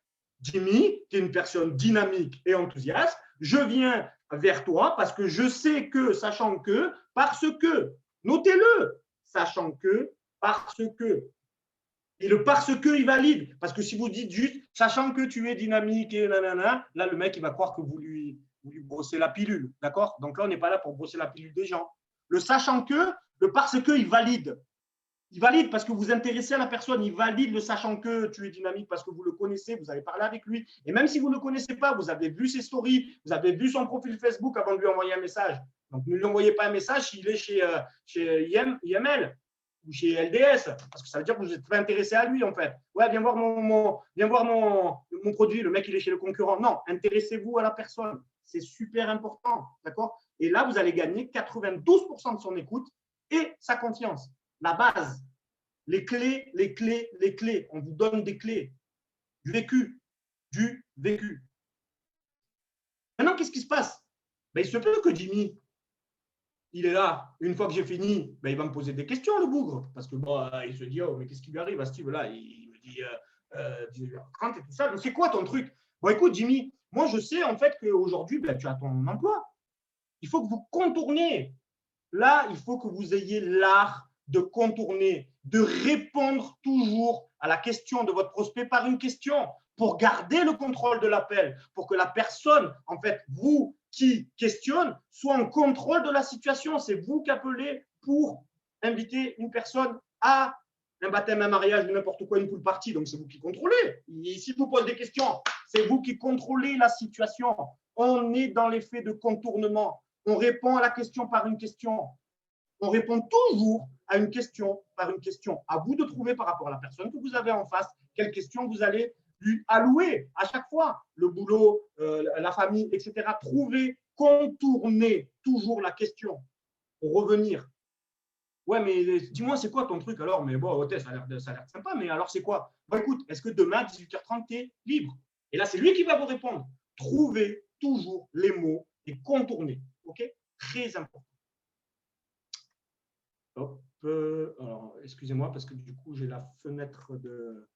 S1: Jimmy, tu es une personne dynamique et enthousiaste, je viens vers toi parce que je sais que, sachant que, parce que, notez-le, sachant que, parce que. Et le parce que, il valide. Parce que si vous dites juste, sachant que tu es dynamique et nanana, là, le mec, il va croire que vous lui brossez la pilule. D'accord? Donc là, on n'est pas là pour brosser la pilule des gens. Le sachant que, le parce que, il valide. Il valide parce que vous vous intéressez à la personne. Il valide le sachant que tu es dynamique parce que vous le connaissez, vous avez parlé avec lui. Et même si vous ne le connaissez pas, vous avez vu ses stories, vous avez vu son profil Facebook avant de lui envoyer un message. Donc, ne lui envoyez pas un message s'il est chez IML ou chez LDS, parce que ça veut dire que vous êtes très intéressé à lui, en fait. Ouais, viens voir mon produit, le mec, il est chez le concurrent. Non, intéressez-vous à la personne. C'est super important, d'accord? Et là, vous allez gagner 92% de son écoute et sa confiance. La base, les clés. On vous donne des clés. Du vécu. Maintenant, qu'est-ce qui se passe? Il se peut que Jimmy, il est là. Une fois que j'ai fini, il va me poser des questions, le bougre. Parce que il se dit, oh, mais qu'est-ce qui lui arrive à Steve là? Il me dit 18h30 et tout ça. C'est quoi ton truc? Bon, écoute, Jimmy, moi, je sais en fait qu'aujourd'hui, tu as ton emploi. Il faut que vous contournez. Là, il faut que vous ayez l'art de contourner, de répondre toujours à la question de votre prospect par une question pour garder le contrôle de l'appel, pour que la personne, en fait, vous qui questionne, soit en contrôle de la situation. C'est vous qui appelez pour inviter une personne à un baptême, un mariage, n'importe quoi, une pool party, donc c'est vous qui contrôlez. Et si je vous pose des questions, c'est vous qui contrôlez la situation. On est dans l'effet de contournement. On répond à la question par une question. On répond toujours à une question par une question. À vous de trouver par rapport à la personne que vous avez en face, quelle question vous allez lui allouer à chaque fois. Le boulot, la famille, etc. Trouvez, contournez toujours la question pour revenir. Ouais, mais dis-moi, c'est quoi ton truc alors? Mais bon, ok, ça a l'air sympa, mais alors c'est quoi? Bon, écoute, est-ce que demain, à 18h30, tu es libre? Et là, c'est lui qui va vous répondre. Trouvez toujours les mots et contournez. OK? Très important. Hop, alors, excusez-moi, parce que du coup, j'ai la fenêtre de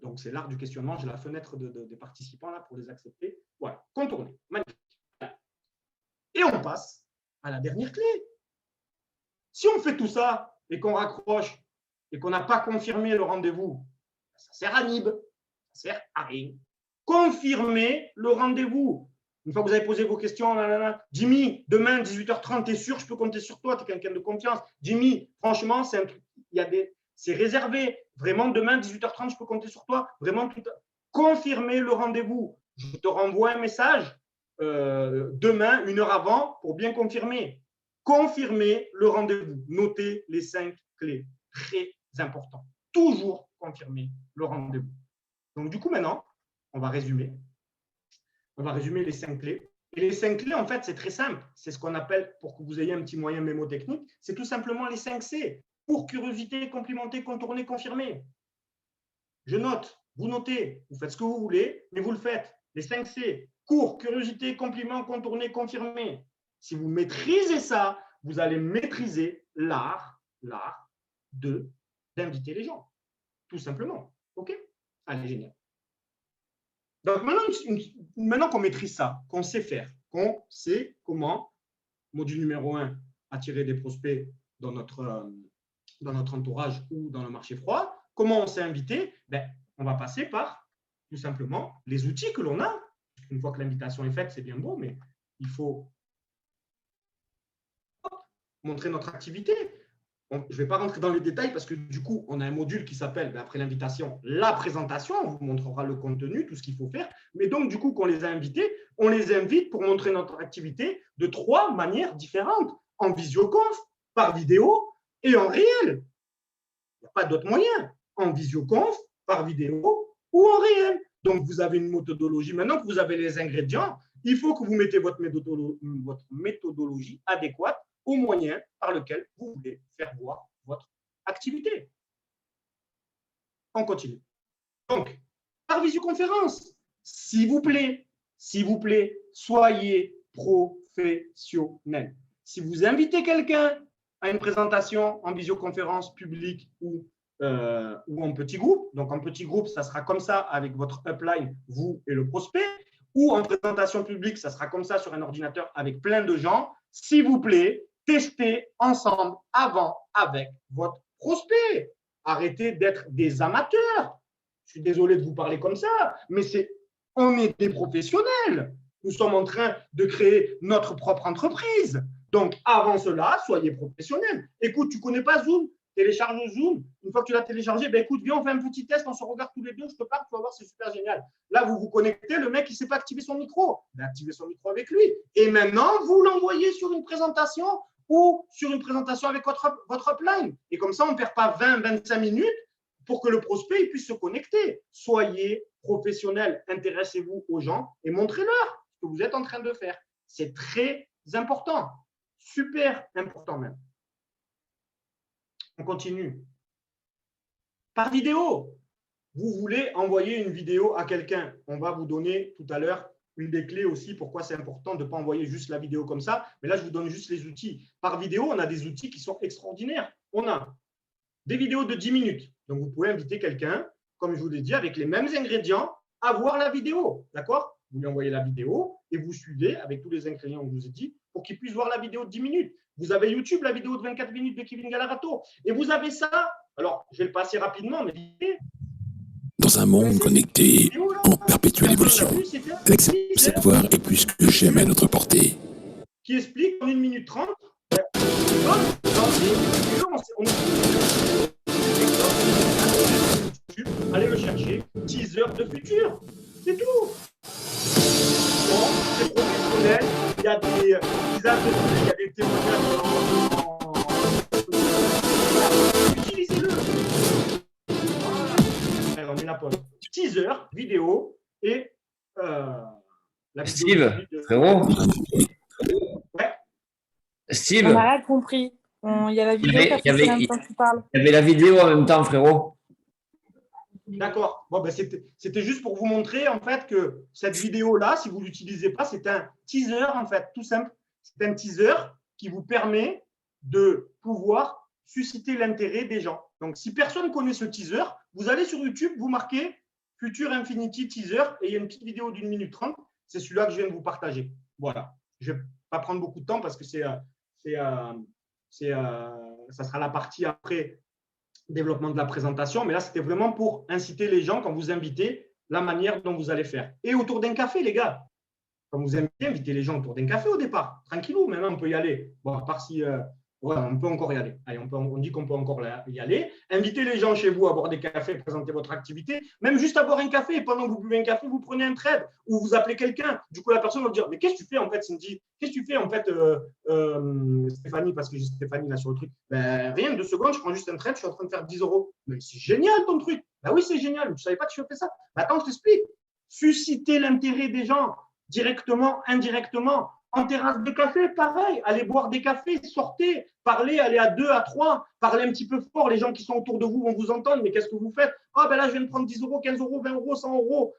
S1: donc, c'est l'art du questionnement. J'ai la fenêtre des participants là pour les accepter. Voilà, contourner. Magnifique. Et on passe à la dernière clé. Si on fait tout ça et qu'on raccroche et qu'on n'a pas confirmé le rendez-vous, ça sert à nib, ça sert à rien. Confirmez le rendez-vous. Une fois que vous avez posé vos questions, Jimmy, demain 18h30, tu es sûr, je peux compter sur toi, tu es quelqu'un de confiance. Jimmy, franchement, c'est un truc, c'est réservé. Vraiment, demain 18h30, je peux compter sur toi. Vraiment, confirmez le rendez-vous. Je te renvoie un message demain, 1 heure avant, pour bien confirmer. Confirmez le rendez-vous. Notez les 5 clés. Très important. Toujours confirmer le rendez-vous. Donc, du coup, maintenant, on va résumer. On va résumer les 5 clés. Et les 5 clés, en fait, c'est très simple. C'est ce qu'on appelle, pour que vous ayez un petit moyen mémotechnique, c'est tout simplement les 5 C. Pour curiosité, complimenter, contourner, confirmer. Je note, vous notez, vous faites ce que vous voulez, mais vous le faites. Les 5 C. Cours, curiosité, compliment, contourner, confirmer. Si vous maîtrisez ça, vous allez maîtriser l'art d'inviter les gens. Tout simplement. OK? Allez, génial. Donc, maintenant qu'on maîtrise ça, qu'on sait faire, qu'on sait comment, module numéro 1, attirer des prospects dans notre entourage ou dans le marché froid, comment on s'est invité, on va passer par tout simplement les outils que l'on a. Une fois que l'invitation est faite, c'est bien beau, mais il faut montrer notre activité. Je ne vais pas rentrer dans les détails parce que du coup, on a un module qui s'appelle, après l'invitation, la présentation. On vous montrera le contenu, tout ce qu'il faut faire. Mais donc, du coup, qu'on les a invités, on les invite pour montrer notre activité de 3 manières différentes. En visioconf, par vidéo et en réel. Il n'y a pas d'autre moyen. En visioconf, par vidéo ou en réel. Donc, vous avez une méthodologie. Maintenant que vous avez les ingrédients, il faut que vous mettez votre méthodologie adéquate aux moyens par lesquels vous voulez faire voir votre activité. On continue. Donc, par visioconférence, s'il vous plaît, soyez professionnel. Si vous invitez quelqu'un à une présentation en visioconférence publique ou en petit groupe, donc en petit groupe, ça sera comme ça avec votre upline, vous et le prospect, ou en présentation publique, ça sera comme ça sur un ordinateur avec plein de gens, s'il vous plaît, testez ensemble avant avec votre prospect. Arrêtez d'être des amateurs. Je suis désolé de vous parler comme ça, mais on est des professionnels. Nous sommes en train de créer notre propre entreprise. Donc, avant cela, soyez professionnels. Écoute, tu ne connais pas Zoom? Télécharge Zoom. Une fois que tu l'as téléchargé, écoute, viens, on fait un petit test, on se regarde tous les deux, je te parle, tu vas voir, c'est super génial. Là, vous vous connectez, le mec, il ne sait pas activer son micro. Activez son micro avec lui. Et maintenant, vous l'envoyez sur une présentation ou sur une présentation avec votre upline. Et comme ça, on ne perd pas 20-25 minutes pour que le prospect puisse se connecter. Soyez professionnel, intéressez-vous aux gens et montrez-leur ce que vous êtes en train de faire. C'est très important, super important même. On continue. Par vidéo, vous voulez envoyer une vidéo à quelqu'un. On va vous donner tout à l'heure une des clés aussi, pourquoi c'est important de ne pas envoyer juste la vidéo comme ça. Mais là, je vous donne juste les outils. Par vidéo, on a des outils qui sont extraordinaires. On a des vidéos de 10 minutes. Donc, vous pouvez inviter quelqu'un, comme je vous l'ai dit, avec les mêmes ingrédients, à voir la vidéo. D'accord? Vous lui envoyez la vidéo et vous suivez avec tous les ingrédients que je vous ai dit pour qu'il puisse voir la vidéo de 10 minutes. Vous avez YouTube, la vidéo de 24 minutes de Kevin Galarato. Et vous avez ça. Alors, je vais le passer rapidement, mais
S3: dans un monde connecté en perpétuelle évolution, l'accès au savoir est plus que jamais à notre portée.
S1: Qui explique en 1 minute 30. de futur. C'est tout. Bon, c'est professionnel. Il y a des visages de trucs, il y a des témoignages utilisez-le. Voilà. Alors, on met la pause. Teaser, vidéo et la vidéo.
S5: Steve, frérot.
S1: Ouais.
S5: Steve.
S6: On n'a rien compris. Il y a la vidéo qui a fait combien de temps que tu parles.
S5: Il y avait la vidéo en même temps, frérot.
S1: D'accord. Bon, ben c'était juste pour vous montrer en fait que cette vidéo-là, si vous ne l'utilisez pas, c'est un teaser en fait, tout simple. C'est un teaser qui vous permet de pouvoir susciter l'intérêt des gens. Donc, si personne connaît ce teaser, vous allez sur YouTube, vous marquez Future Infinity Teaser et il y a une petite vidéo d'1 minute 30. C'est celui-là que je viens de vous partager. Voilà. Je ne vais pas prendre beaucoup de temps parce que ça sera la partie après développement de la présentation, mais là, c'était vraiment pour inciter les gens, quand vous invitez, la manière dont vous allez faire. Et autour d'un café, les gars, quand vous invitez les gens autour d'un café au départ, tranquillou, maintenant, on peut y aller. Bon, à part si… on peut encore y aller. Allez, on dit qu'on peut encore y aller. Invitez les gens chez vous à boire des cafés, présenter votre activité. Même juste à boire un café. Pendant que vous buvez un café, vous prenez un trade ou vous appelez quelqu'un. Du coup, la personne va vous dire « Mais qu'est-ce que tu fais en fait, Cindy? Qu'est-ce que tu fais en fait, Stéphanie ?» Parce que j'ai Stéphanie là sur le truc. Ben, rien, 2 secondes, je prends juste un trade, je suis en train de faire 10 €. Mais c'est génial ton truc. Ben oui, c'est génial. Je ne savais pas que tu fais ça. Ben, attends, je t'explique. Susciter l'intérêt des gens directement, indirectement. En terrasse de café, pareil, allez boire des cafés, sortez, parlez, allez à 2, à 3, parlez un petit peu fort, les gens qui sont autour de vous vont vous entendre, mais qu'est-ce que vous faites? Ah ben là, je viens de prendre 10 €, 15 €, 20 €, 100 €.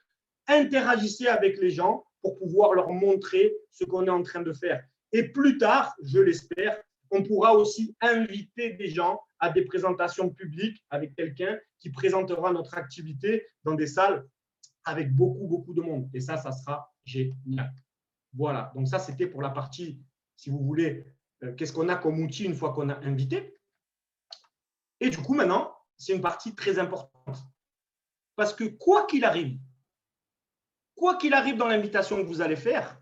S1: Interagissez avec les gens pour pouvoir leur montrer ce qu'on est en train de faire. Et plus tard, je l'espère, on pourra aussi inviter des gens à des présentations publiques avec quelqu'un qui présentera notre activité dans des salles avec beaucoup de monde. Et ça sera génial. Voilà, donc ça, c'était pour la partie, si vous voulez, qu'est-ce qu'on a comme outil une fois qu'on a invité. Et du coup, maintenant, c'est une partie très importante. Parce que quoi qu'il arrive dans l'invitation que vous allez faire,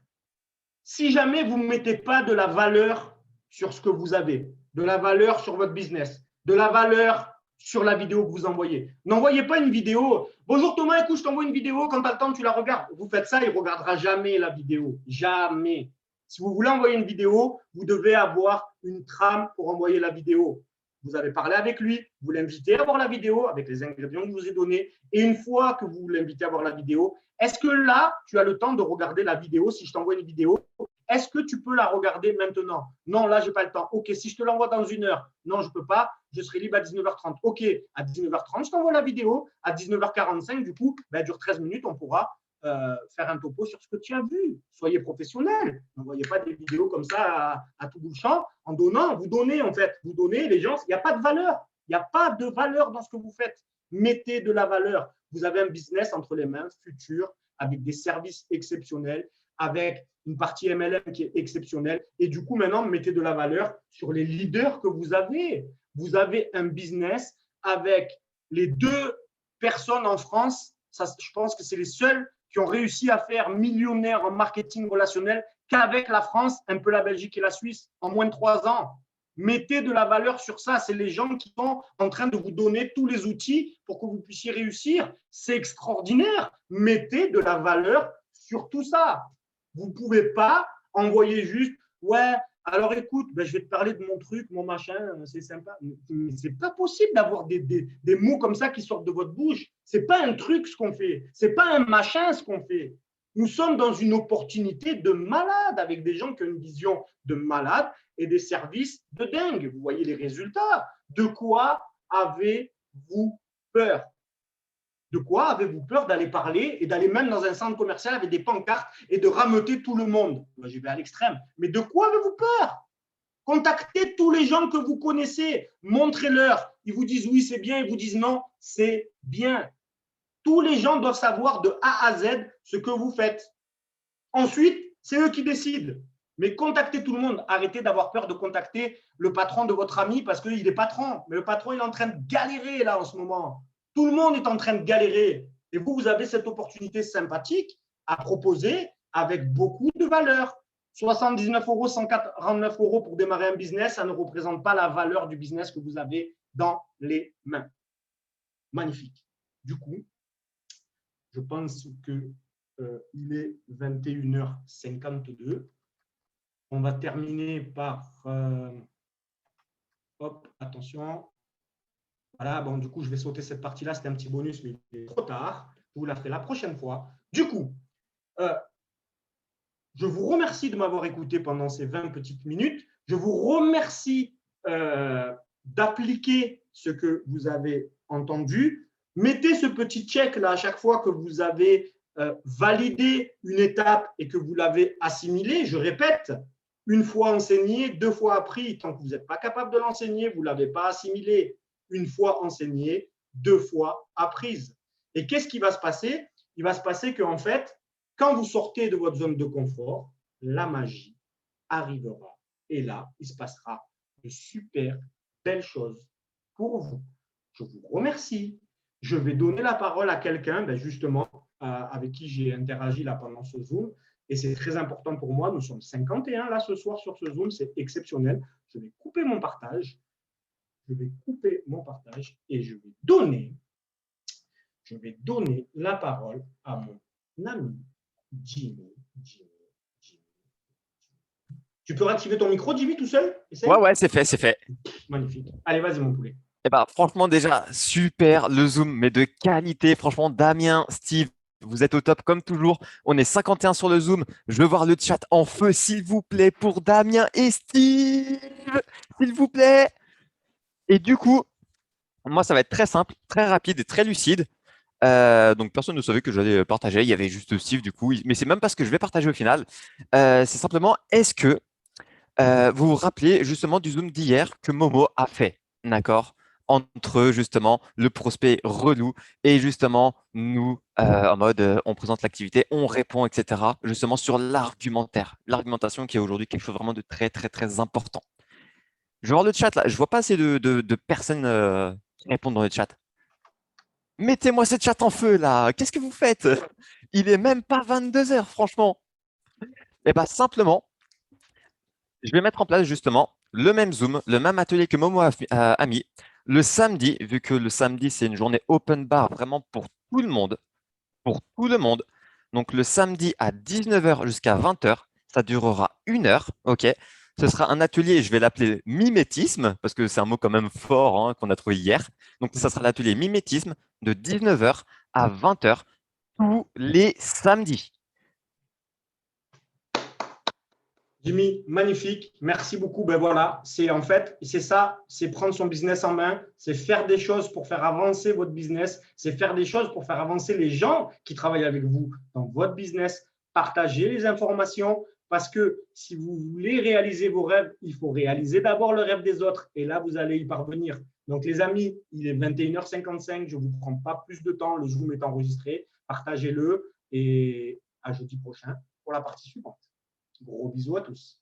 S1: si jamais vous ne mettez pas de la valeur sur ce que vous avez, de la valeur sur votre business, de la valeur sur la vidéo que vous envoyez. N'envoyez pas une vidéo. Bonjour Thomas, écoute, je t'envoie une vidéo. Quand tu as le temps, tu la regardes. Vous faites ça, il ne regardera jamais la vidéo. Jamais. Si vous voulez envoyer une vidéo, vous devez avoir une trame pour envoyer la vidéo. Vous avez parlé avec lui, vous l'invitez à voir la vidéo avec les ingrédients que je vous ai donnés. Et une fois que vous l'invitez à voir la vidéo, est-ce que là, tu as le temps de regarder la vidéo? Si je t'envoie une vidéo, est-ce que tu peux la regarder maintenant? Non, là, je n'ai pas le temps. OK, si je te l'envoie dans 1 heure, non, je ne peux pas. Je serai libre à 19h30. OK, à 19h30, je t'envoie la vidéo. À 19h45, du coup, elle dure 13 minutes. On pourra faire un topo sur ce que tu as vu. Soyez professionnels. N'envoyez pas des vidéos comme ça à tout bout de champ. En donnant, vous donnez en fait. Vous donnez, les gens, il n'y a pas de valeur. Il n'y a pas de valeur dans ce que vous faites. Mettez de la valeur. Vous avez un business entre les mains, futur, avec des services exceptionnels, avec une partie MLM qui est exceptionnelle. Et du coup, maintenant, mettez de la valeur sur les leaders que vous avez. Vous avez un business avec les 2 personnes en France. Ça, je pense que c'est les seuls qui ont réussi à faire millionnaire en marketing relationnel qu'avec la France, un peu la Belgique et la Suisse, en moins de 3 ans. Mettez de la valeur sur ça. C'est les gens qui sont en train de vous donner tous les outils pour que vous puissiez réussir. C'est extraordinaire. Mettez de la valeur sur tout ça. Vous ne pouvez pas envoyer juste « Ouais, alors écoute, je vais te parler de mon truc, mon machin, c'est sympa. » Ce n'est pas possible d'avoir des mots comme ça qui sortent de votre bouche. Ce n'est pas un truc ce qu'on fait. Ce n'est pas un machin ce qu'on fait. Nous sommes dans une opportunité de malade avec des gens qui ont une vision de malade et des services de dingue. Vous voyez les résultats. De quoi avez-vous peur? De quoi avez-vous peur d'aller parler et d'aller même dans un centre commercial avec des pancartes et de rameuter tout le monde? Moi, je vais à l'extrême. Mais de quoi avez-vous peur? Contactez tous les gens que vous connaissez. Montrez-leur. Ils vous disent oui, c'est bien. Ils vous disent non, c'est bien. Tous les gens doivent savoir de A à Z ce que vous faites. Ensuite, c'est eux qui décident. Mais contactez tout le monde. Arrêtez d'avoir peur de contacter le patron de votre ami parce qu'il est patron. Mais le patron, il est en train de galérer là en ce moment. Tout le monde est en train de galérer. Et vous, vous avez cette opportunité sympathique à proposer avec beaucoup de valeur. 79 €, 149 € pour démarrer un business, ça ne représente pas la valeur du business que vous avez dans les mains. Magnifique. Du coup, Je pense qu'il est 21h52. On va terminer par… hop, attention. Voilà, bon, du coup, je vais sauter cette partie-là. C'était un petit bonus, mais il est trop tard. Je vous la ferai la prochaine fois. Du coup, je vous remercie de m'avoir écouté pendant ces 20 petites minutes. Je vous remercie d'appliquer ce que vous avez entendu. Mettez ce petit check là à chaque fois que vous avez validé une étape et que vous l'avez assimilée. Je répète, une fois enseigné, 2 fois appris. Tant que vous n'êtes pas capable de l'enseigner, vous ne l'avez pas assimilé. Une fois enseigné, 2 fois apprise. Et qu'est-ce qui va se passer? Il va se passer qu'en fait, quand vous sortez de votre zone de confort, la magie arrivera. Et là, il se passera de super belles choses pour vous. Je vous remercie. Je vais donner la parole à quelqu'un, justement, avec qui j'ai interagi là pendant ce Zoom. Et c'est très important pour moi. Nous sommes 51 là ce soir sur ce Zoom. C'est exceptionnel. Je vais couper mon partage. Et je vais donner la parole à mon ami Jimmy. Tu peux réactiver ton micro, Jimmy, tout seul? Essaye.
S7: Ouais, c'est fait.
S1: Magnifique. Allez, vas-y, mon poulet.
S7: Eh ben, franchement, déjà, super le Zoom, mais de qualité. Franchement, Damien, Steve, vous êtes au top comme toujours. On est 51 sur le Zoom. Je veux voir le chat en feu, s'il vous plaît, pour Damien et Steve. S'il vous plaît. Et du coup, moi, ça va être très simple, très rapide et très lucide. Donc, personne ne savait que j'allais partager. Il y avait juste Steve, du coup. Mais c'est même pas ce que je vais partager au final. C'est simplement, est-ce que vous vous rappelez justement du Zoom d'hier que Momo a fait, d'accord? Entre justement le prospect relou et justement nous en mode on présente l'activité, on répond, etc. Justement sur l'argumentaire, l'argumentation qui est aujourd'hui quelque chose vraiment de très très très important. Je vais voir le chat là, je vois pas assez de personnes qui répondent dans le chat. Mettez-moi ce chat en feu là, qu'est-ce que vous faites? Il est même pas 22h franchement. Et bien simplement, je vais mettre en place justement le même Zoom, le même atelier que Momo a mis le samedi, vu que le samedi, c'est une journée open bar vraiment pour tout le monde. Pour tout le monde. Donc le samedi à 19h jusqu'à 20h, ça durera 1 heure. OK. Ce sera un atelier, je vais l'appeler mimétisme, parce que c'est un mot quand même fort qu'on a trouvé hier. Donc ça sera l'atelier mimétisme de 19h à 20h tous les samedis.
S1: Jimmy, magnifique. Merci beaucoup. Ben voilà, c'est en fait, c'est ça, c'est prendre son business en main, c'est faire des choses pour faire avancer votre business, c'est faire des choses pour faire avancer les gens qui travaillent avec vous dans votre business. Partagez les informations parce que si vous voulez réaliser vos rêves, il faut réaliser d'abord le rêve des autres et là, vous allez y parvenir. Donc, les amis, il est 21h55. Je ne vous prends pas plus de temps. Le Zoom est enregistré. Partagez-le et à jeudi prochain pour la partie suivante. Gros bisous à tous.